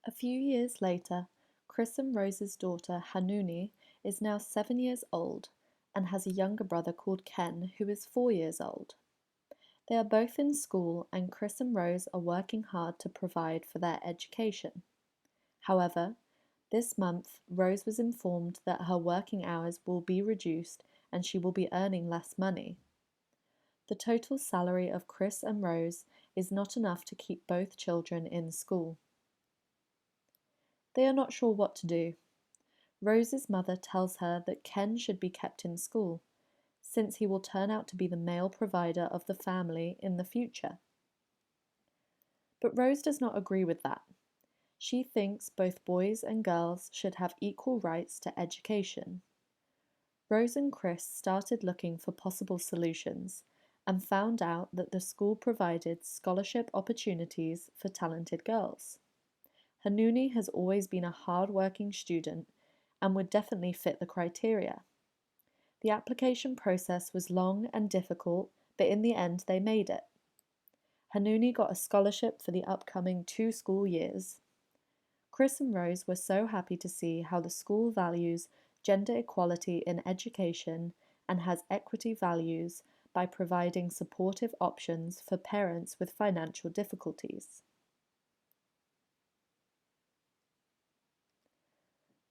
A few years later, Chris and Rose's daughter Hanuni is now 7 years old and has a younger brother called Ken who is 4 years old. They are both in school and Chris and Rose are working hard to provide for their education. However, this month Rose was informed that her working hours will be reduced and she will be earning less money. The total salary of Chris and Rose is not enough to keep both children in school. They are not sure what to do. Rose's mother tells her that Ken should be kept in school, since he will turn out to be the male provider of the family in the future. But Rose does not agree with that. She thinks both boys and girls should have equal rights to education. Rose and Chris started looking for possible solutions and found out that the school provided scholarship opportunities for talented girls. Hanuni has always been a hard-working student and would definitely fit the criteria. The application process was long and difficult, but in the end they made it. Hanuni got a scholarship for the upcoming 2 school years. Chris and Rose were so happy to see how the school values gender equality in education and has equity values by providing supportive options for parents with financial difficulties.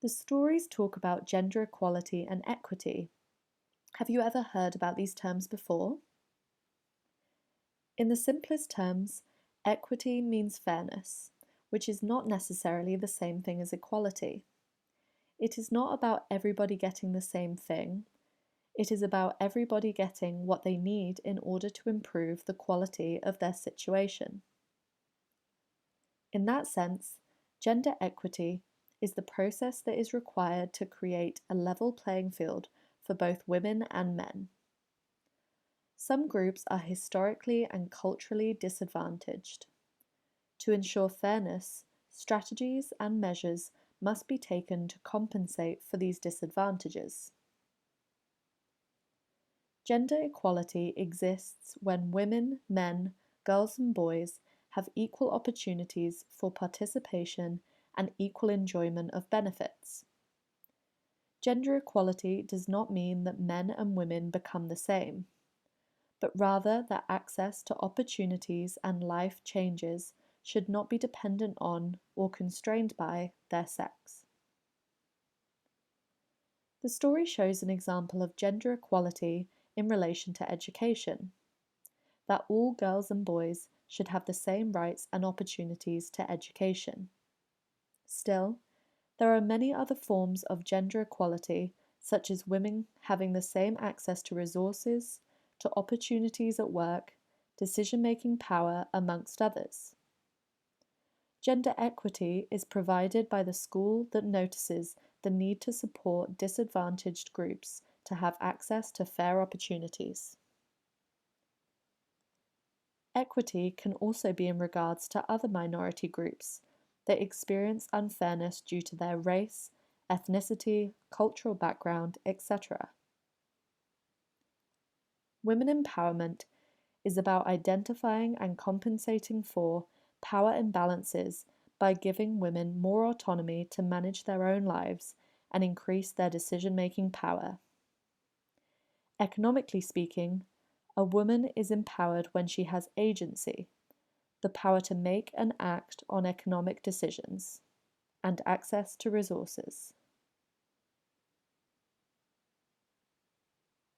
The stories talk about gender equality and equity. Have you ever heard about these terms before? In the simplest terms, equity means fairness, which is not necessarily the same thing as equality. It is not about everybody getting the same thing. It is about everybody getting what they need in order to improve the quality of their situation. In that sense, gender equity is the process that is required to create a level playing field for both women and men. Some groups are historically and culturally disadvantaged. To ensure fairness, strategies and measures must be taken to compensate for these disadvantages. Gender equality exists when women, men, girls and boys have equal opportunities for participation and equal enjoyment of benefits. Gender equality does not mean that men and women become the same, but rather that access to opportunities and life changes should not be dependent on or constrained by their sex. The story shows an example of gender equality in relation to education, that all girls and boys should have the same rights and opportunities to education. Still, there are many other forms of gender equality, such as women having the same access to resources, to opportunities at work, decision-making power, amongst others. Gender equity is provided by the school that notices the need to support disadvantaged groups to have access to fair opportunities. Equity can also be in regards to other minority groups that experience unfairness due to their race, ethnicity, cultural background, etc. Women empowerment is about identifying and compensating for power imbalances by giving women more autonomy to manage their own lives and increase their decision-making power. Economically speaking, a woman is empowered when she has agency, the power to make and act on economic decisions, and access to resources.